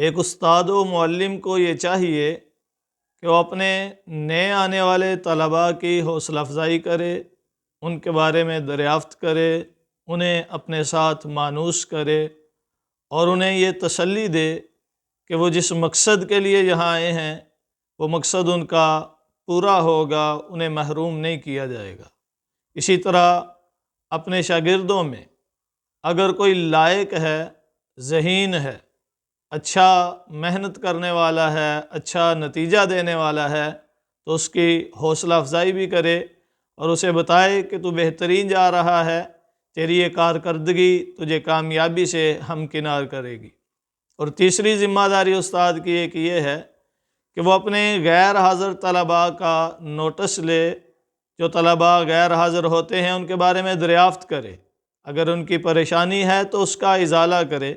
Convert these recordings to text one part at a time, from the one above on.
ایک استاد و معلم کو یہ چاہیے کہ وہ اپنے نئے آنے والے طلباء کی حوصلہ افزائی کرے، ان کے بارے میں دریافت کرے، انہیں اپنے ساتھ مانوس کرے اور انہیں یہ تسلی دے کہ وہ جس مقصد کے لیے یہاں آئے ہیں وہ مقصد ان کا پورا ہوگا، انہیں محروم نہیں کیا جائے گا۔ اسی طرح اپنے شاگردوں میں اگر کوئی لائق ہے، ذہین ہے، اچھا محنت کرنے والا ہے، اچھا نتیجہ دینے والا ہے، تو اس کی حوصلہ افزائی بھی کرے اور اسے بتائے کہ تو بہترین جا رہا ہے، تیری یہ کارکردگی تجھے کامیابی سے ہمکنار کرے گی۔ اور تیسری ذمہ داری استاد کی ایک یہ ہے کہ وہ اپنے غیر حاضر طلباء کا نوٹس لے، جو طلباء غیر حاضر ہوتے ہیں ان کے بارے میں دریافت کرے، اگر ان کی پریشانی ہے تو اس کا ازالہ کرے۔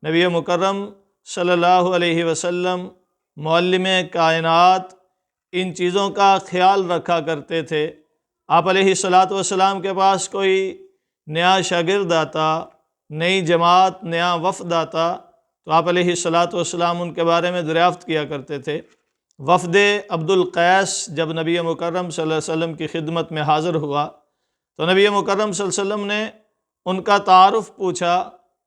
نبی مکرم صلی اللہ علیہ وسلم معلم کائنات ان چیزوں کا خیال رکھا کرتے تھے۔ آپ علیہ السلام کے پاس کوئی نیا شاگرد آتا، نئی جماعت، نیا وفد آتا تو آپ علیہ السلام ان کے بارے میں دریافت کیا کرتے تھے۔ وفد عبد القیس جب نبی مکرم صلی اللہ علیہ وسلم کی خدمت میں حاضر ہوا تو نبی مکرم صلی اللہ علیہ وسلم نے ان کا تعارف پوچھا،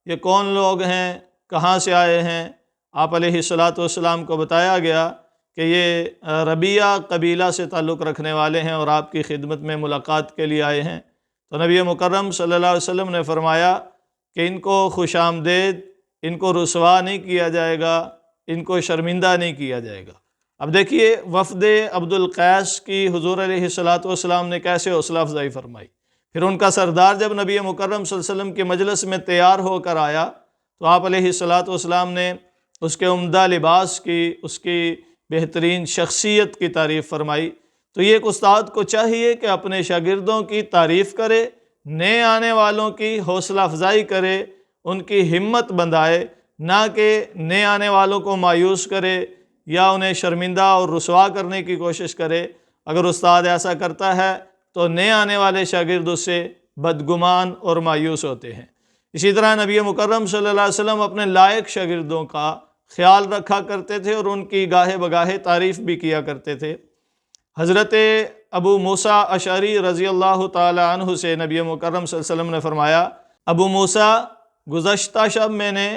یہ کون لوگ ہیں، کہاں سے آئے ہیں؟ آپ علیہ السلام کو بتایا گیا کہ یہ ربیہ قبیلہ سے تعلق رکھنے والے ہیں اور آپ کی خدمت میں ملاقات کے لیے آئے ہیں۔ تو نبی مکرم صلی اللہ علیہ وسلم نے فرمایا کہ ان کو خوش آمدید، ان کو رسوا نہیں کیا جائے گا، ان کو شرمندہ نہیں کیا جائے گا۔ اب دیکھیے وفد عبد القیس کی حضور علیہ السلام نے کیسے حوصلہ افزائی فرمائی۔ پھر ان کا سردار جب نبی مکرم صلی اللہ علیہ وسلم کے مجلس میں تیار ہو کر آیا تو آپ علیہ السلام نے اس کے عمدہ لباس کی، اس کی بہترین شخصیت کی تعریف فرمائی۔ تو یہ ایک استاد کو چاہیے کہ اپنے شاگردوں کی تعریف کرے، نئے آنے والوں کی حوصلہ افزائی کرے، ان کی ہمت بندھائے، نہ کہ نئے آنے والوں کو مایوس کرے یا انہیں شرمندہ اور رسوا کرنے کی کوشش کرے۔ اگر استاد ایسا کرتا ہے تو نئے آنے والے شاگرد اس سے بدگمان اور مایوس ہوتے ہیں۔ اسی طرح نبی مکرم صلی اللہ علیہ وسلم اپنے لائق شاگردوں کا خیال رکھا کرتے تھے اور ان کی گاہے بگاہے تعریف بھی کیا کرتے تھے۔ حضرت ابو موسیٰ اشعری رضی اللہ تعالی عنہ سے نبی مکرم صلی اللہ علیہ وسلم نے فرمایا، ابو موسیٰ گزشتہ شب میں نے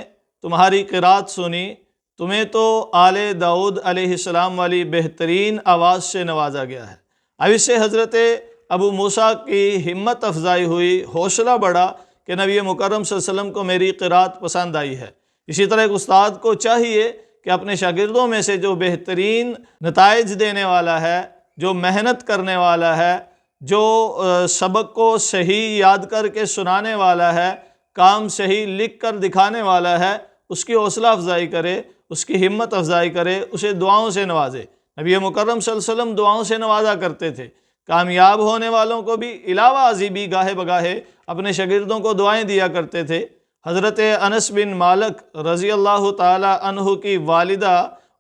تمہاری قرات سنی، تمہیں تو آل داؤد علیہ السلام والی بہترین آواز سے نوازا گیا ہے۔ اب اس سے حضرت ابو موسیٰ کی ہمت افزائی ہوئی، حوصلہ بڑھا کہ نبی مکرم صلی اللہ علیہ وسلم کو میری قرات پسند آئی ہے۔ اسی طرح ایک استاد کو چاہیے کہ اپنے شاگردوں میں سے جو بہترین نتائج دینے والا ہے، جو محنت کرنے والا ہے، جو سبق کو صحیح یاد کر کے سنانے والا ہے، کام صحیح لکھ کر دکھانے والا ہے، اس کی حوصلہ افزائی کرے، اس کی ہمت افزائی کرے، اسے دعاؤں سے نوازے۔ نبی مکرم صلی اللہ علیہ وسلم دعاؤں سے نوازا کرتے تھے۔ کامیاب ہونے والوں کو بھی علاوہ ازیں بھی گاہے بگاہے اپنے شاگردوں کو دعائیں دیا کرتے تھے۔ حضرت انس بن مالک رضی اللہ تعالی عنہ کی والدہ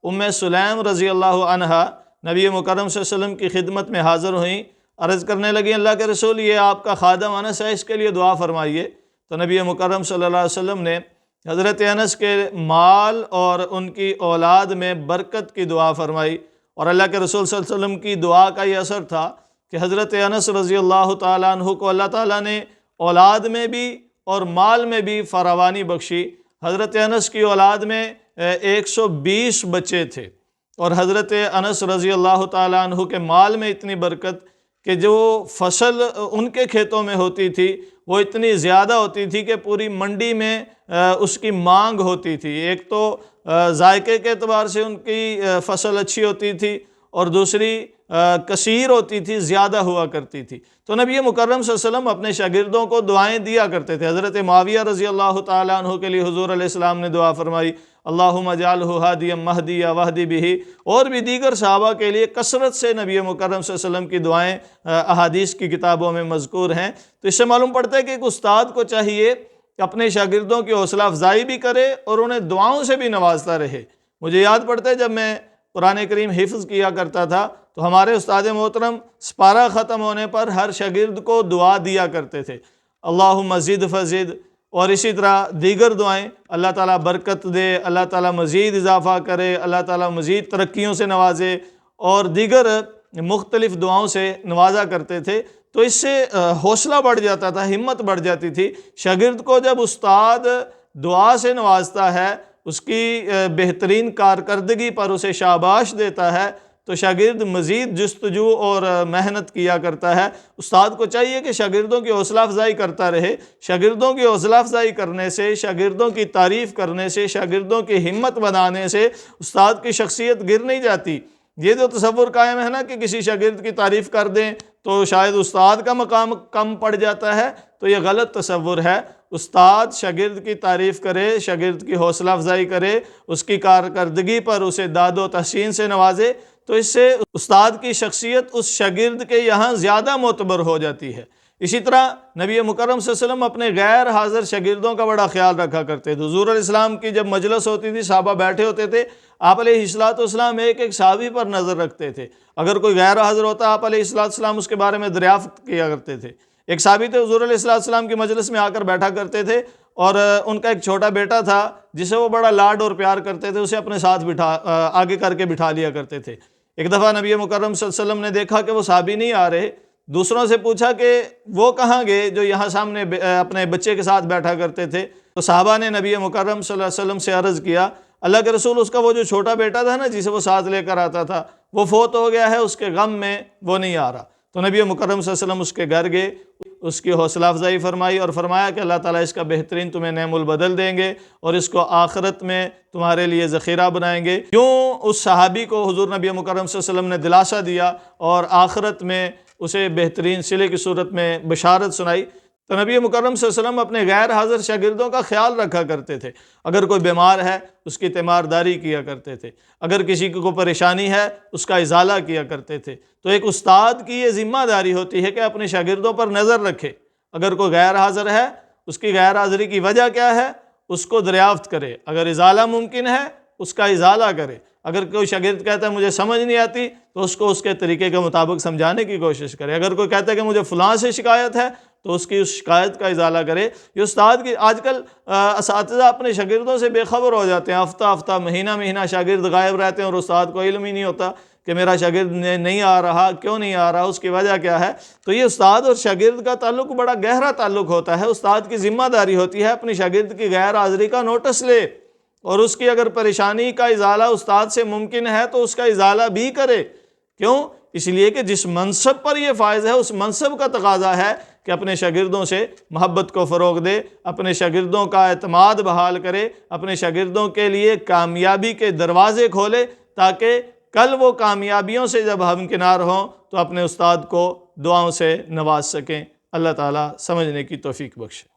ام سلیم رضی اللہ عنہا نبی مکرم صلی اللہ علیہ وسلم کی خدمت میں حاضر ہوئیں، عرض کرنے لگیں، اللہ کے رسول یہ آپ کا خادم انس ہے، اس کے لیے دعا فرمائیے۔ تو نبی مکرم صلی اللہ علیہ وسلم نے حضرت انس کے مال اور ان کی اولاد میں برکت کی دعا فرمائی، اور اللہ کے رسول صلی اللہ علیہ وسلم کی دعا کا یہ اثر تھا کہ حضرت انس رضی اللہ تعالیٰ عنہ کو اللہ تعالیٰ نے اولاد میں بھی اور مال میں بھی فراوانی بخشی۔ حضرت انس کی اولاد میں 120 بچے تھے اور حضرت انس رضی اللہ تعالیٰ عنہ کے مال میں اتنی برکت کہ جو فصل ان کے کھیتوں میں ہوتی تھی وہ اتنی زیادہ ہوتی تھی کہ پوری منڈی میں اس کی مانگ ہوتی تھی۔ ایک تو ذائقے کے اعتبار سے ان کی فصل اچھی ہوتی تھی اور دوسری کثیر ہوتی تھی، زیادہ ہوا کرتی تھی۔ تو نبی مکرم صلی اللہ علیہ وسلم اپنے شاگردوں کو دعائیں دیا کرتے تھے۔ حضرت معاویہ رضی اللہ تعالیٰ عنہ کے لیے حضور علیہ السلام نے دعا فرمائی، اللہم اجعلہ ہادیا مہدیا واہدی بہ، اور بھی دیگر صحابہ کے لیے کثرت سے نبی مکرم صلی اللہ علیہ وسلم کی دعائیں احادیث کی کتابوں میں مذکور ہیں۔ تو اس سے معلوم پڑتا ہے کہ ایک استاد کو چاہیے کہ اپنے شاگردوں کی حوصلہ افزائی بھی کرے اور انہیں دعاؤں سے بھی نوازتا رہے۔ مجھے یاد پڑتا ہے جب میں قرآن کریم حفظ کیا کرتا تھا تو ہمارے استاد محترم سپارہ ختم ہونے پر ہر شاگرد کو دعا دیا کرتے تھے، اللہم زد فزد، اور اسی طرح دیگر دعائیں، اللہ تعالیٰ برکت دے، اللہ تعالیٰ مزید اضافہ کرے، اللہ تعالیٰ مزید ترقیوں سے نوازے، اور دیگر مختلف دعاؤں سے نوازا کرتے تھے، تو اس سے حوصلہ بڑھ جاتا تھا، ہمت بڑھ جاتی تھی۔ شاگرد کو جب استاد دعا سے نوازتا ہے، اس کی بہترین کارکردگی پر اسے شاباش دیتا ہے، تو شاگرد مزید جستجو اور محنت کیا کرتا ہے۔ استاد کو چاہیے کہ شاگردوں کی حوصلہ افزائی کرتا رہے۔ شاگردوں کی حوصلہ افزائی کرنے سے، شاگردوں کی تعریف کرنے سے، شاگردوں کی ہمت بنانے سے استاد کی شخصیت گر نہیں جاتی۔ یہ جو تصور قائم ہے نا کہ کسی شاگرد کی تعریف کر دیں تو شاید استاد کا مقام کم پڑ جاتا ہے، تو یہ غلط تصور ہے۔ استاد شاگرد کی تعریف کرے، شاگرد کی حوصلہ افزائی کرے، اس کی کارکردگی پر اسے داد و تحسین سے نوازے، تو اس سے استاد کی شخصیت اس شاگرد کے یہاں زیادہ معتبر ہو جاتی ہے۔ اسی طرح نبی مکرم صلی اللہ علیہ وسلم اپنے غیر حاضر شاگردوں کا بڑا خیال رکھا کرتے تھے۔ حضور علیہ السلام کی جب مجلس ہوتی تھی، صحابہ بیٹھے ہوتے تھے، آپ علیہ السلام ایک ایک صحابی پر نظر رکھتے تھے۔ اگر کوئی غیر حاضر ہوتا، آپ علیہ السلام اس کے بارے میں دریافت کیا کرتے تھے۔ ایک صحابی تھے، حضور علیہ السلام کی مجلس میں آ کر بیٹھا کرتے تھے، اور ان کا ایک چھوٹا بیٹا تھا جسے وہ بڑا لاڈ اور پیار کرتے تھے، اسے اپنے ساتھ آگے کر کے بٹھا لیا کرتے تھے۔ ایک دفعہ نبی مکرم صلی اللہ علیہ وسلم نے دیکھا کہ وہ صحابی نہیں آ رہے، دوسروں سے پوچھا کہ وہ کہاں گئے جو یہاں سامنے اپنے بچے کے ساتھ بیٹھا کرتے تھے؟ تو صحابہ نے نبی مکرم صلی اللہ علیہ وسلم سے عرض کیا، اللہ کے رسول، اس کا وہ جو چھوٹا بیٹا تھا نا جسے وہ ساتھ لے کر آتا تھا، وہ فوت ہو گیا ہے، اس کے غم میں وہ نہیں آ رہا۔ تو نبی مکرم صلی اللہ علیہ وسلم اس کے گھر گئے، اس کی حوصلہ افزائی فرمائی اور فرمایا کہ اللہ تعالیٰ اس کا بہترین تمہیں نعم البدل دیں گے اور اس کو آخرت میں تمہارے لیے ذخیرہ بنائیں گے۔ یوں اس صحابی کو حضور نبی مکرم صلی اللہ علیہ وسلم نے دلاسا دیا اور آخرت میں اسے بہترین صلے کی صورت میں بشارت سنائی۔ تو نبی مکرم صلی اللہ علیہ وسلم اپنے غیر حاضر شاگردوں کا خیال رکھا کرتے تھے۔ اگر کوئی بیمار ہے، اس کی تیمارداری کیا کرتے تھے۔ اگر کسی کو کوئی پریشانی ہے، اس کا ازالہ کیا کرتے تھے۔ تو ایک استاد کی یہ ذمہ داری ہوتی ہے کہ اپنے شاگردوں پر نظر رکھے۔ اگر کوئی غیر حاضر ہے، اس کی غیر حاضری کی وجہ کیا ہے، اس کو دریافت کرے۔ اگر ازالہ ممکن ہے، اس کا ازالہ کرے۔ اگر کوئی شاگرد کہتا ہے مجھے سمجھ نہیں آتی، تو اس کو اس کے طریقے کے مطابق سمجھانے کی کوشش کرے۔ اگر کوئی کہتا ہے کہ مجھے فلاں سے شکایت ہے، تو اس کی اس شکایت کا ازالہ کرے۔ یہ استاد کی آج کل اساتذہ اپنے شاگردوں سے بے خبر ہو جاتے ہیں، ہفتہ ہفتہ مہینہ مہینہ شاگرد غائب رہتے ہیں اور استاد کو علم ہی نہیں ہوتا کہ میرا شاگرد نہیں آ رہا، کیوں نہیں آ رہا، اس کی وجہ کیا ہے۔ تو یہ استاد اور شاگرد کا تعلق بڑا گہرا تعلق ہوتا ہے۔ استاد کی ذمہ داری ہوتی ہے اپنی شاگرد کی غیر حاضری کا نوٹس لے، اور اس کی اگر پریشانی کا ازالہ استاد سے ممکن ہے تو اس کا ازالہ بھی کرے۔ کیوں؟ اس لیے کہ جس منصب پر یہ فائز ہے، اس منصب کا تقاضا ہے کہ اپنے شاگردوں سے محبت کو فروغ دے، اپنے شاگردوں کا اعتماد بحال کرے، اپنے شاگردوں کے لیے کامیابی کے دروازے کھولے، تاکہ کل وہ کامیابیوں سے جب ہمکنار ہوں تو اپنے استاد کو دعاؤں سے نواز سکیں۔ اللہ تعالیٰ سمجھنے کی توفیق بخشے۔